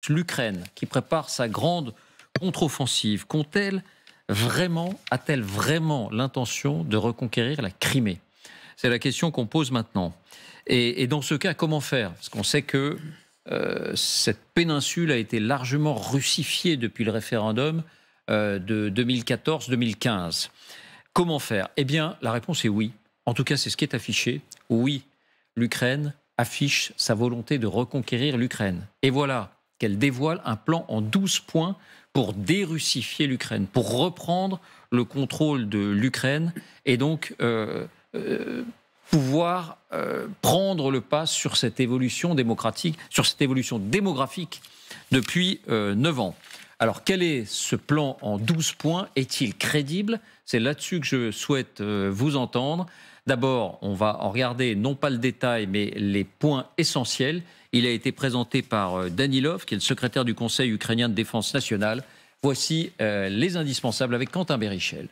l'Ukraine, qui prépare sa grande contre-offensive, a-t-elle vraiment l'intention de reconquérir la Crimée? C'est la question qu'on pose maintenant. Et dans ce cas, comment faire? Parce qu'on sait que cette péninsule a été largement russifiée depuis le référendum de 2014-2015. Comment faire? Eh bien, la réponse est oui. En tout cas, c'est ce qui est affiché. Oui, l'Ukraine affiche sa volonté de reconquérir l'Ukraine. Et voilà qu'elle dévoile un plan en 12 points pour dérussifier l'Ukraine, pour reprendre le contrôle de l'Ukraine et donc pouvoir prendre le pas sur cette évolution démocratique, sur cette évolution démographique depuis 9 ans. Alors, quel est ce plan en 12 points? Est-il crédible? C'est là-dessus que je souhaite vous entendre. D'abord, on va en regarder non pas le détail, mais les points essentiels. Il a été présenté par Danilov, qui est le secrétaire du Conseil ukrainien de défense nationale. Voici les indispensables avec Quentin Bérichel.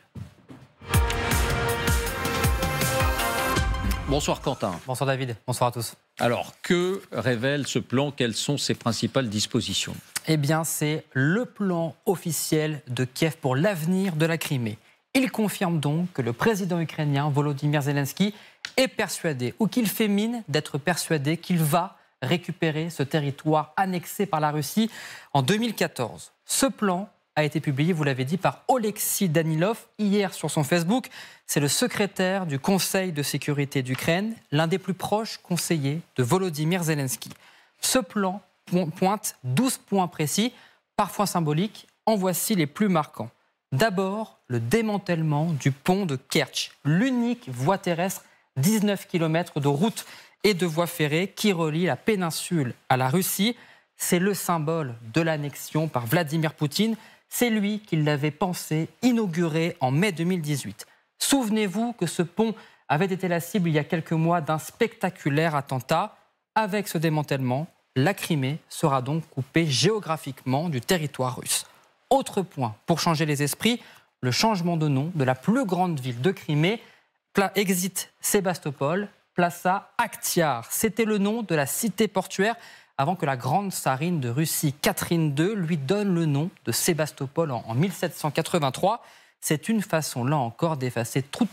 Bonsoir Quentin. Bonsoir David, bonsoir à tous. Alors, que révèle ce plan? Quelles sont ses principales dispositions? Eh bien, c'est le plan officiel de Kiev pour l'avenir de la Crimée. Il confirme donc que le président ukrainien Volodymyr Zelensky est persuadé, ou qu'il fait mine d'être persuadé, qu'il va récupérer ce territoire annexé par la Russie en 2014. Ce plan a été publié, vous l'avez dit, par Oleksiy Danilov hier sur son Facebook. C'est le secrétaire du Conseil de sécurité d'Ukraine, l'un des plus proches conseillers de Volodymyr Zelensky. Ce plan pointe 12 points précis, parfois symboliques. En voici les plus marquants. D'abord, le démantèlement du pont de Kertch, l'unique voie terrestre, 19 km de route et de voie ferrée qui relie la péninsule à la Russie. C'est le symbole de l'annexion par Vladimir Poutine. C'est lui qui l'avait pensé, inauguré en mai 2018. Souvenez-vous que ce pont avait été la cible il y a quelques mois d'un spectaculaire attentat. Avec ce démantèlement, la Crimée sera donc coupée géographiquement du territoire russe. Autre point, pour changer les esprits, le changement de nom de la plus grande ville de Crimée, exit Sébastopol, plaça Akhtiar. C'était le nom de la cité portuaire avant que la grande tsarine de Russie, Catherine II, lui donne le nom de Sébastopol en 1783. C'est une façon, là encore, d'effacer toute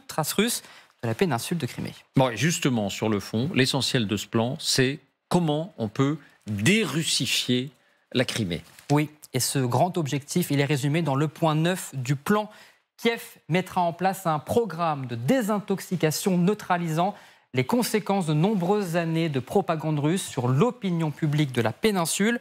trace russe de la péninsule de Crimée. Bon, et justement, sur le fond, l'essentiel de ce plan, c'est comment on peut dérussifier la Crimée. Oui, et ce grand objectif, il est résumé dans le point 9 du plan. Kiev mettra en place un programme de désintoxication neutralisant les conséquences de nombreuses années de propagande russe sur l'opinion publique de la péninsule,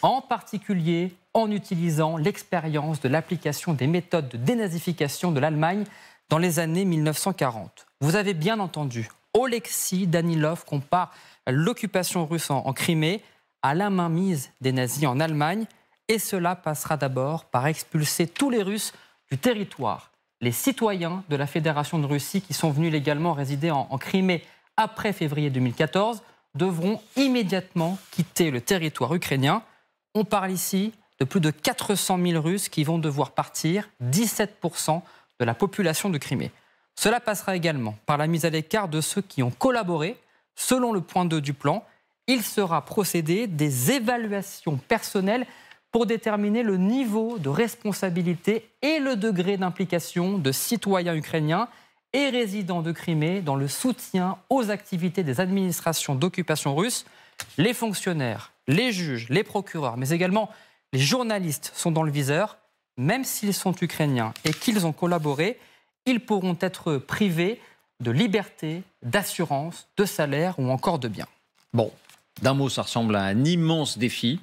en particulier en utilisant l'expérience de l'application des méthodes de dénazification de l'Allemagne dans les années 1940. Vous avez bien entendu, Oleksiy Danilov compare l'occupation russe en Crimée à la mainmise des nazis en Allemagne, et cela passera d'abord par expulser tous les Russes du territoire. Les citoyens de la Fédération de Russie qui sont venus légalement résider en Crimée après février 2014 devront immédiatement quitter le territoire ukrainien. On parle ici de plus de 400 000 Russes qui vont devoir partir, 17% de la population de Crimée. Cela passera également par la mise à l'écart de ceux qui ont collaboré. Selon le point 2 du plan, il sera procédé des évaluations personnelles pour déterminer le niveau de responsabilité et le degré d'implication de citoyens ukrainiens et résidents de Crimée dans le soutien aux activités des administrations d'occupation russe. Les fonctionnaires, les juges, les procureurs, mais également les journalistes sont dans le viseur. Même s'ils sont ukrainiens et qu'ils ont collaboré, ils pourront être privés de liberté, d'assurance, de salaire ou encore de biens. Bon, d'un mot, ça ressemble à un immense défi.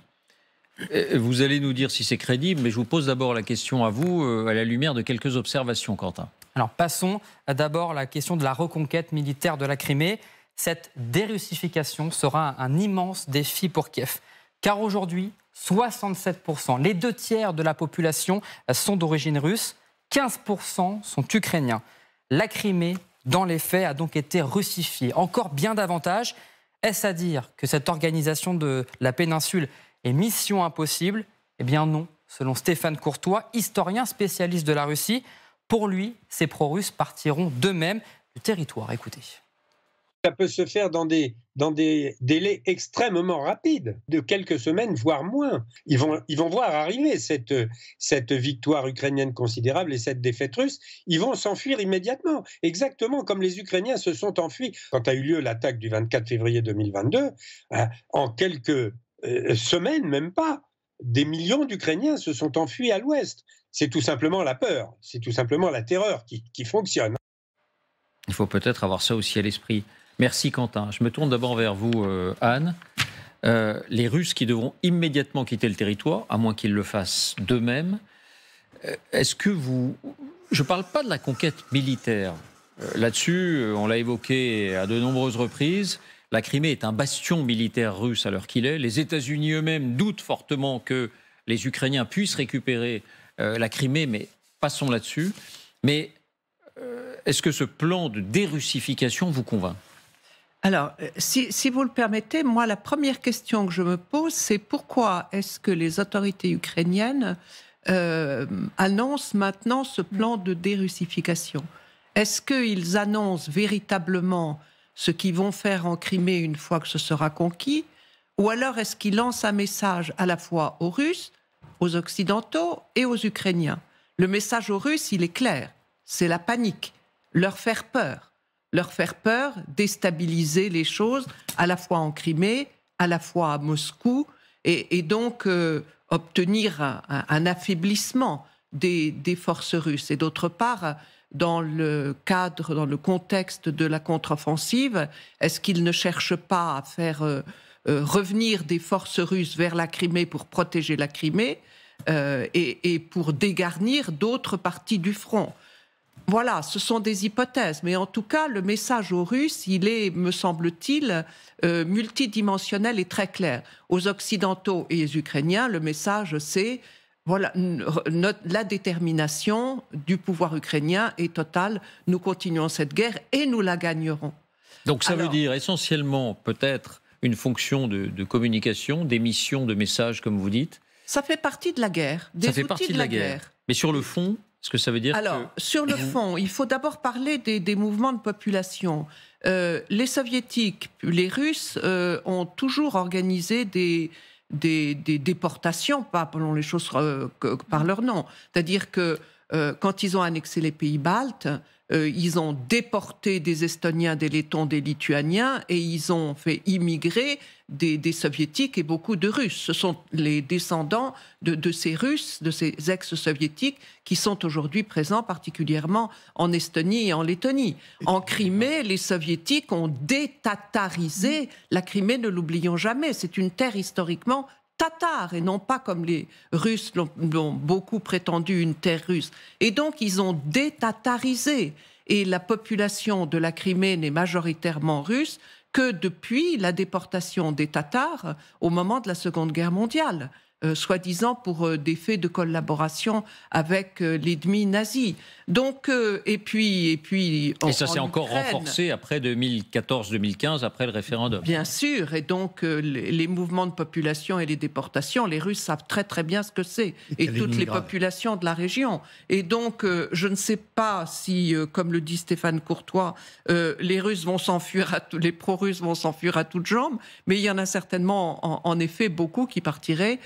Vous allez nous dire si c'est crédible, mais je vous pose d'abord la question à vous, à la lumière de quelques observations, Quentin. Alors passons d'abord à la question de la reconquête militaire de la Crimée. Cette dérussification sera un immense défi pour Kiev. Car aujourd'hui, 67%, les 2/3 de la population sont d'origine russe, 15% sont ukrainiens. La Crimée, dans les faits, a donc été russifiée. Encore bien davantage, est-ce à dire que cette organisation de la péninsule est mission impossible? Eh bien non, selon Stéphane Courtois, historien spécialiste de la Russie. Pour lui, ces pro-russes partiront d'eux-mêmes du territoire. Écoutez. Ça peut se faire dans des délais extrêmement rapides, de quelques semaines, voire moins. Ils vont voir arriver cette victoire ukrainienne considérable et cette défaite russe. Ils vont s'enfuir immédiatement, exactement comme les Ukrainiens se sont enfuis quand a eu lieu l'attaque du 24 février 2022. En quelques semaines, même pas, des millions d'Ukrainiens se sont enfuis à l'ouest. C'est tout simplement la peur, c'est tout simplement la terreur qui fonctionne. Il faut peut-être avoir ça aussi à l'esprit. Merci Quentin. Je me tourne d'abord vers vous, Anne. Les Russes qui devront immédiatement quitter le territoire, à moins qu'ils le fassent d'eux-mêmes, est-ce que vous... Je ne parle pas de la conquête militaire. Là-dessus, on l'a évoqué à de nombreuses reprises, la Crimée est un bastion militaire russe à l'heure qu'il est. Les États-Unis eux-mêmes doutent fortement que les Ukrainiens puissent récupérer la Crimée, mais passons là-dessus. Mais est-ce que ce plan de dérussification vous convainc ? Alors, si vous le permettez, moi, la première question que je me pose, c'est pourquoi est-ce que les autorités ukrainiennes annoncent maintenant ce plan de dérussification ? Est-ce qu'ils annoncent véritablement ce qu'ils vont faire en Crimée une fois que ce sera conquis ? Ou alors est-ce qu'ils lancent un message à la fois aux Russes, aux Occidentaux et aux Ukrainiens ? Le message aux Russes, il est clair, c'est la panique, leur faire peur, déstabiliser les choses, à la fois en Crimée, à la fois à Moscou, et donc obtenir un affaiblissement des forces russes. Et d'autre part, dans le contexte de la contre-offensive, est-ce qu'ils ne cherchent pas à faire revenir des forces russes vers la Crimée pour protéger la Crimée et pour dégarnir d'autres parties du front ? Voilà, ce sont des hypothèses, mais en tout cas, le message aux Russes, il est, me semble-t-il, multidimensionnel et très clair. Aux Occidentaux et aux Ukrainiens, le message, c'est voilà, la détermination du pouvoir ukrainien est totale. Nous continuons cette guerre et nous la gagnerons. Donc ça veut dire essentiellement peut-être une fonction de communication, d'émission de messages, comme vous dites. Ça fait partie de la guerre, des outils de la guerre. Mais sur le fond, est-ce que ça veut dire sur le fond, il faut d'abord parler des mouvements de population. Les Soviétiques, les Russes ont toujours organisé des déportations, pas appelons les choses par leur nom. C'est-à-dire que quand ils ont annexé les pays baltes, ils ont déporté des Estoniens, des Lettons, des Lituaniens et ils ont fait immigrer des Soviétiques et beaucoup de Russes. Ce sont les descendants de ces Russes, de ces ex-Soviétiques qui sont aujourd'hui présents particulièrement en Estonie et en Lettonie. En Crimée, les Soviétiques ont détatarisé la Crimée, ne l'oublions jamais. C'est une terre historiquement tatare et non pas comme les Russes l'ont beaucoup prétendu une terre russe. Et donc ils ont détatarisé et la population de la Crimée n'est majoritairement russe que depuis la déportation des Tatars au moment de la Seconde Guerre mondiale, soi-disant pour des faits de collaboration avec l'ennemi nazi. Donc, et ça s'est encore renforcé après 2014-2015, après le référendum. Bien sûr, et donc les mouvements de population et les déportations, les Russes savent très très bien ce que c'est, et toutes les populations de la région. Et donc, je ne sais pas si, comme le dit Stéphane Courtois, les Russes vont s'enfuir, les pro-Russes vont s'enfuir à toutes jambes, mais il y en a certainement, en effet, beaucoup qui partiraient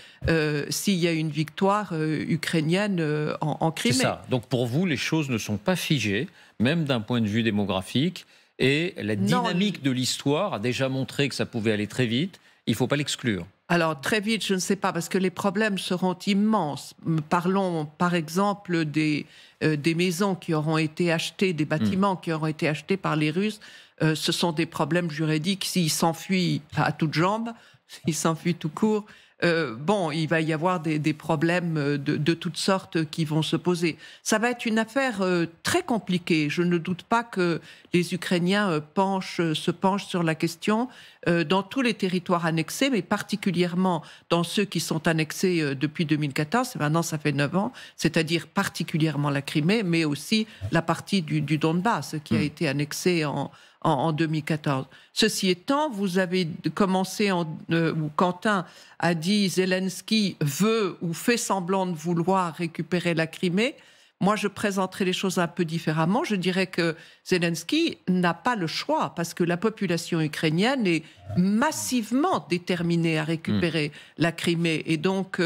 s'il y a une victoire ukrainienne en Crimée. C'est ça. Donc pour vous, les choses ne sont pas figées, même d'un point de vue démographique, et la dynamique de l'histoire a déjà montré que ça pouvait aller très vite. Il ne faut pas l'exclure. Alors très vite, je ne sais pas, parce que les problèmes seront immenses. Parlons par exemple des maisons qui auront été achetées, des bâtiments qui auront été achetés par les Russes. Ce sont des problèmes juridiques. S'ils s'enfuient à toutes jambes, s'ils s'enfuient tout court, il va y avoir des problèmes de toutes sortes qui vont se poser. Ça va être une affaire très compliquée. Je ne doute pas que les Ukrainiens se penchent sur la question dans tous les territoires annexés, mais particulièrement dans ceux qui sont annexés depuis 2014. Maintenant, ça fait 9 ans, c'est-à-dire particulièrement la Crimée, mais aussi la partie du Donbass qui a été annexée en 2014. Ceci étant, vous avez commencé, où Quentin a dit Zelensky veut ou fait semblant de vouloir récupérer la Crimée. Moi, je présenterais les choses un peu différemment. Je dirais que Zelensky n'a pas le choix parce que la population ukrainienne est massivement déterminée à récupérer la Crimée. Et donc,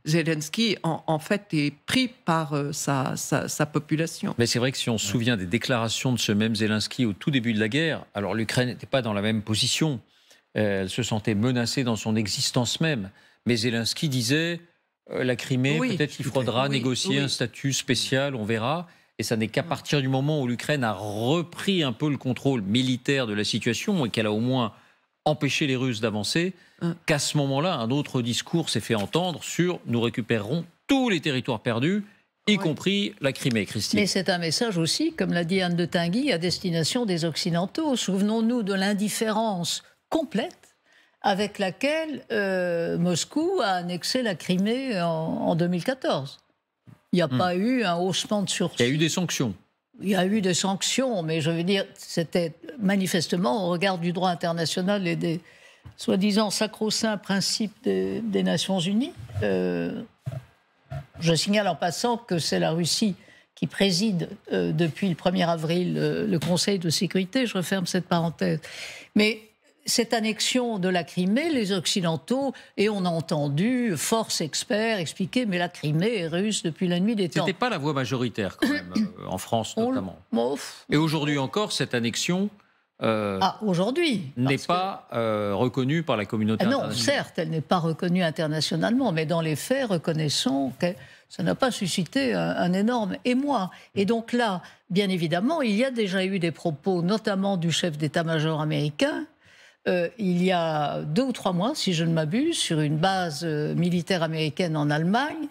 Zelensky, en fait, est pris par sa population. Mais c'est vrai que si on se souvient des déclarations de ce même Zelensky au tout début de la guerre, alors l'Ukraine n'était pas dans la même position. Elle se sentait menacée dans son existence même. Mais Zelensky disait... la Crimée, peut-être qu'il faudra négocier un statut spécial, on verra. Et ça n'est qu'à partir du moment où l'Ukraine a repris un peu le contrôle militaire de la situation et qu'elle a au moins empêché les Russes d'avancer, qu'à ce moment-là, un autre discours s'est fait entendre sur « nous récupérerons tous les territoires perdus », y compris la Crimée, Christine. Mais c'est un message aussi, comme l'a dit Anne de Tinguy, à destination des Occidentaux. Souvenons-nous de l'indifférence complète avec laquelle Moscou a annexé la Crimée en 2014. Il n'y a pas eu un haussement de sourcils. Il y a eu des sanctions. Il y a eu des sanctions, mais je veux dire, c'était manifestement au regard du droit international et des soi-disant sacro-saints principes des Nations Unies. Je signale en passant que c'est la Russie qui préside depuis le 1er avril le Conseil de sécurité. Je referme cette parenthèse. Mais cette annexion de la Crimée, les Occidentaux, et on a entendu force experts expliquer, mais la Crimée est russe depuis la nuit des temps. C'était pas la voix majoritaire quand même, en France notamment. Et aujourd'hui encore, cette annexion aujourd'hui n'est pas reconnue par la communauté internationale. Non, certes, elle n'est pas reconnue internationalement, mais dans les faits, reconnaissons que ça n'a pas suscité un énorme émoi. Et donc là, bien évidemment, il y a déjà eu des propos, notamment du chef d'état-major américain, il y a 2 ou 3 mois, si je ne m'abuse, sur une base militaire américaine en Allemagne,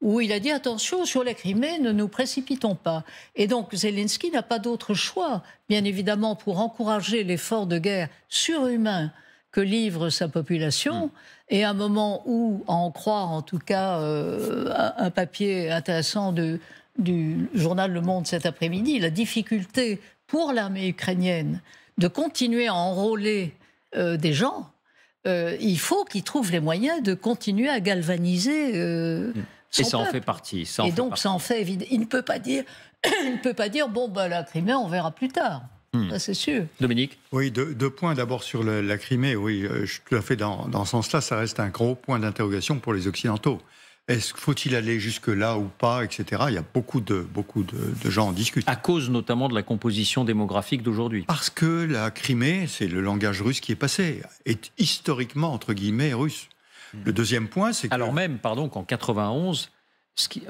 où il a dit « attention, sur la Crimée, ne nous précipitons pas ». Et donc Zelensky n'a pas d'autre choix, bien évidemment, pour encourager l'effort de guerre surhumain que livre sa population, et à un moment où, à en croire en tout cas un papier intéressant du journal Le Monde cet après-midi, la difficulté pour l'armée ukrainienne de continuer à enrôler des gens, il faut qu'ils trouvent les moyens de continuer à galvaniser son et ça peuple. en fait partie. Ça en fait évidemment. Il ne peut pas dire bon, la Crimée, on verra plus tard. Ça, c'est sûr. Dominique ? Oui, deux points. D'abord sur la Crimée. Oui, je suis tout à fait dans ce sens-là. Ça reste un gros point d'interrogation pour les Occidentaux. Faut-il aller jusque-là ou pas, etc. Il y a beaucoup de gens en discutent. À cause notamment de la composition démographique d'aujourd'hui. Parce que la Crimée, c'est le langage russe qui est passé, est historiquement, entre guillemets, russe. Le deuxième point, c'est que... Alors même, pardon, qu'en 91,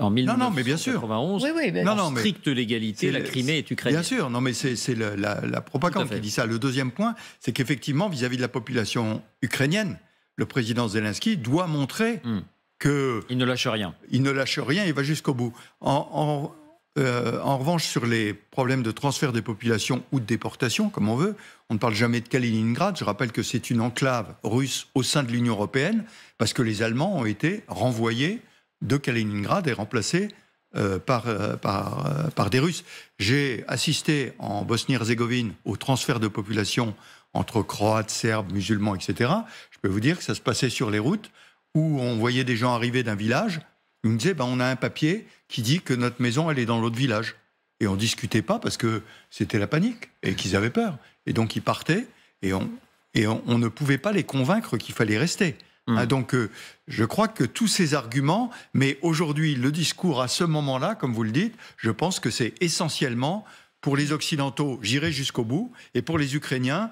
en 1991, mais bien sûr. en stricte légalité, la Crimée est ukrainienne. Bien sûr, non, mais c'est la propagande qui dit ça. Le deuxième point, c'est qu'effectivement, vis-à-vis de la population ukrainienne, le président Zelensky doit montrer... il ne lâche rien. Il ne lâche rien, il va jusqu'au bout. En revanche, sur les problèmes de transfert des populations ou de déportation, comme on veut, on ne parle jamais de Kaliningrad. Je rappelle que c'est une enclave russe au sein de l'Union européenne, parce que les Allemands ont été renvoyés de Kaliningrad et remplacés par des Russes. J'ai assisté en Bosnie-Herzégovine au transfert de population entre Croates, Serbes, musulmans, etc. Je peux vous dire que ça se passait sur les routes, où on voyait des gens arriver d'un village, ils me disaient on a un papier qui dit que notre maison elle est dans l'autre village. Et on ne discutait pas parce que c'était la panique et qu'ils avaient peur. Et donc ils partaient et on ne pouvait pas les convaincre qu'il fallait rester. Donc je crois que tous ces arguments, mais aujourd'hui le discours à ce moment-là, comme vous le dites, je pense que c'est essentiellement pour les Occidentaux, j'irai jusqu'au bout, et pour les Ukrainiens,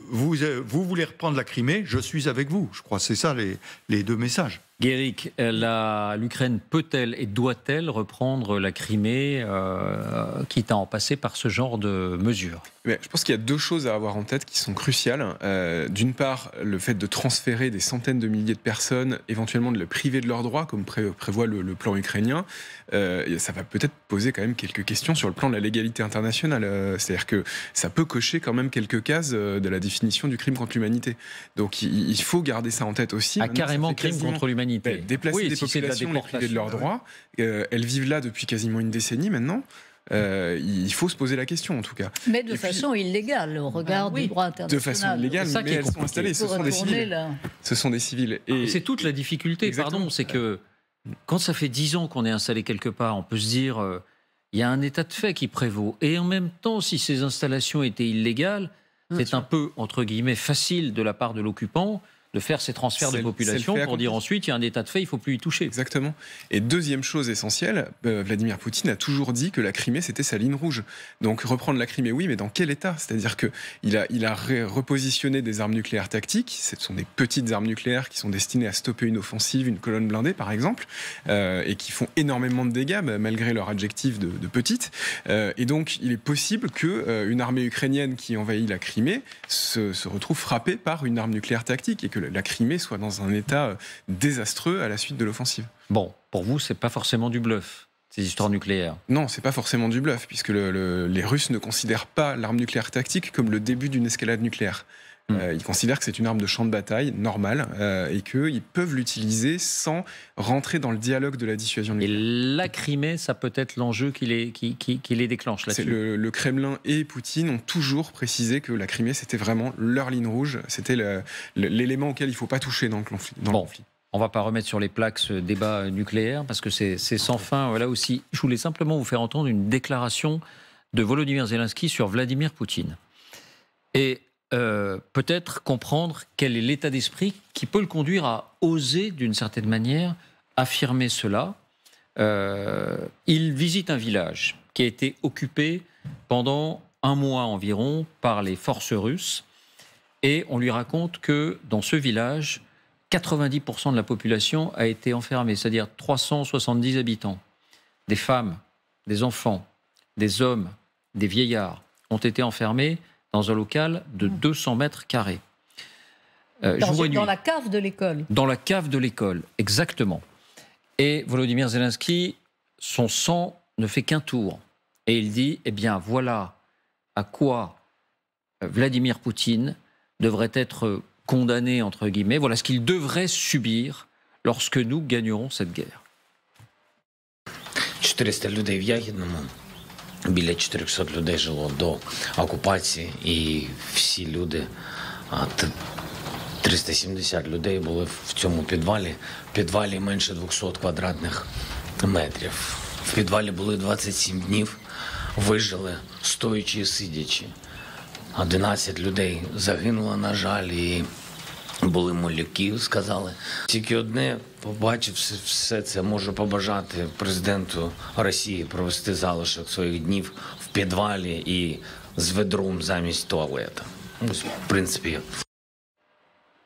vous voulez reprendre la Crimée, je suis avec vous. Je crois que c'est ça les deux messages. Guéric, l'Ukraine peut-elle et doit-elle reprendre la Crimée, quitte à en passer par ce genre de mesures ? Je pense qu'il y a 2 choses à avoir en tête qui sont cruciales. D'une part, le fait de transférer des centaines de milliers de personnes, éventuellement de les priver de leurs droits, comme prévoit le plan ukrainien. Ça va peut-être poser quand même quelques questions sur le plan de la légalité internationale. C'est-à-dire que ça peut cocher quand même quelques cases de la définition du crime contre l'humanité. Donc il faut garder ça en tête aussi. Carrément crime contre l'humanité. Déplacer des populations, les priver de leurs droits. Elles vivent là depuis quasiment une décennie maintenant. Il faut se poser la question en tout cas. Mais de façon illégale au regard du droit international. De façon illégale, mais elles sont installées. Ce sont des civils. Ce sont des civils. Et c'est toute la difficulté, c'est que quand ça fait 10 ans qu'on est installé quelque part, on peut se dire, il y a un état de fait qui prévaut. Et en même temps, si ces installations étaient illégales, c'est un peu, entre guillemets, facile de la part de l'occupant de faire ces transferts de population pour dire ensuite il y a un état de fait, il ne faut plus y toucher. Exactement. Et deuxième chose essentielle, Vladimir Poutine a toujours dit que la Crimée, c'était sa ligne rouge. Donc reprendre la Crimée, oui, mais dans quel état? C'est-à-dire qu'il a repositionné des armes nucléaires tactiques. Ce sont des petites armes nucléaires qui sont destinées à stopper une offensive, une colonne blindée, par exemple, et qui font énormément de dégâts, malgré leur adjectif de petites. Et donc, il est possible qu'une armée ukrainienne qui envahit la Crimée se retrouve frappée par une arme nucléaire tactique et que la Crimée soit dans un état désastreux à la suite de l'offensive. Bon, pour vous, c'est pas forcément du bluff, ces histoires nucléaires. Non, c'est pas forcément du bluff, puisque les Russes ne considèrent pas l'arme nucléaire tactique comme le début d'une escalade nucléaire. Ils considèrent que c'est une arme de champ de bataille normale et qu'ils peuvent l'utiliser sans rentrer dans le dialogue de la dissuasion nucléaire. Et la Crimée, ça peut être l'enjeu qui les déclenche là-dessus. Le Kremlin et Poutine ont toujours précisé que la Crimée, c'était vraiment leur ligne rouge. C'était l'élément auquel il ne faut pas toucher dans le conflit. On ne va pas remettre sur les plaques ce débat nucléaire parce que c'est sans fin. Là aussi, je voulais simplement vous faire entendre une déclaration de Volodymyr Zelensky sur Vladimir Poutine. Et peut-être comprendre quel est l'état d'esprit qui peut le conduire à oser, d'une certaine manière, affirmer cela. Il visite un village qui a été occupé pendant un mois environ par les forces russes et on lui raconte que dans ce village, 90% de la population a été enfermée, c'est-à-dire 370 habitants. Des femmes, des enfants, des hommes, des vieillards ont été enfermés dans un local de 200 mètres carrés. Dans la cave de l'école. Dans la cave de l'école, exactement. Et Volodymyr Zelensky, son sang ne fait qu'un tour. Et il dit, eh bien voilà à quoi Vladimir Poutine devrait être condamné, entre guillemets. Voilà ce qu'il devrait subir lorsque nous gagnerons cette guerre. 400 людей в Ягідному. Біля 400 людей жило до окупації, і всі люди, 370 людей були в цьому підвалі. В підвалі менше 200 квадратних метрів. В підвалі були 27 днів, вижили стоячи і сидячи. 11 людей загинуло, на жаль, і були малюки, сказали. Тільки одне, побачивши все це, можу побажати президенту Росії провести залишок своїх днів в підвалі і з ведром замість туалета. Ось, в принципі.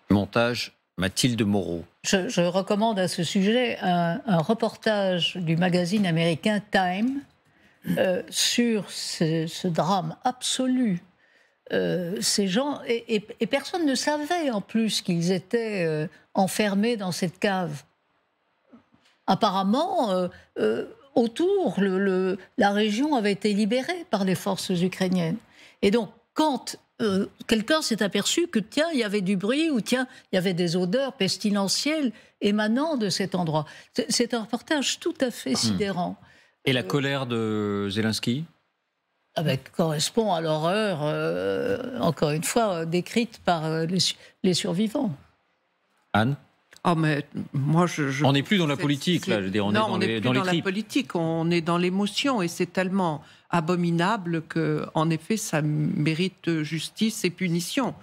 Montage Mathilde Moreau. Je recommande à ce sujet un reportage du magazine américain Time sur ce drame absolu. Ces gens, et personne ne savait en plus qu'ils étaient enfermés dans cette cave. Apparemment, autour, la région avait été libérée par les forces ukrainiennes. Et donc, quand quelqu'un s'est aperçu que, tiens, il y avait du bruit, ou tiens, il y avait des odeurs pestilentielles émanant de cet endroit. C'est un reportage tout à fait sidérant. Et la colère de Zelensky ? Correspond à l'horreur, encore une fois, décrite par les survivants. Anne ? Mais moi, on n'est plus dans la politique, là. Je veux dire, on est dans les la politique, on est dans l'émotion, et c'est tellement abominable que, en effet, ça mérite justice et punition.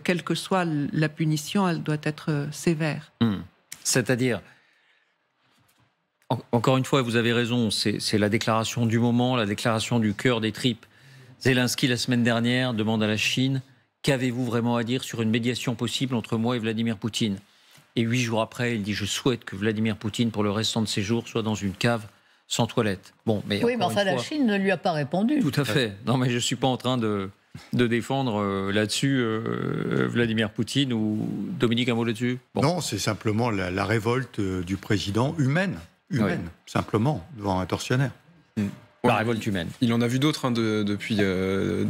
Quelle que soit la punition, elle doit être sévère. C'est-à-dire, encore une fois, vous avez raison, c'est la déclaration du moment, la déclaration du cœur des tripes. Zelensky, la semaine dernière, demande à la Chine « Qu'avez-vous vraiment à dire sur une médiation possible entre moi et Vladimir Poutine ?» Et 8 jours après, il dit « Je souhaite que Vladimir Poutine, pour le restant de ses jours, soit dans une cave sans toilette. » Bon, mais oui, mais enfin, la Chine ne lui a pas répondu. Tout à fait. Non, mais je ne suis pas en train de défendre là-dessus Vladimir Poutine ou Dominique, un mot là-dessus. Non, c'est simplement la révolte du président humaine, simplement, devant un tortionnaire. La révolte humaine. Il en a vu d'autres depuis le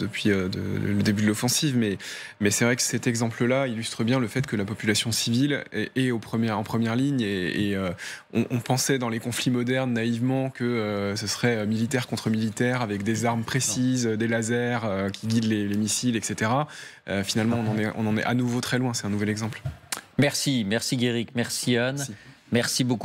début de l'offensive, mais c'est vrai que cet exemple-là illustre bien le fait que la population civile est en première ligne et on pensait dans les conflits modernes naïvement que ce serait militaire contre militaire avec des armes précises, des lasers qui guident les missiles, etc. Finalement, on en est à nouveau très loin, c'est un nouvel exemple. Merci Guéric, merci Anne, merci beaucoup.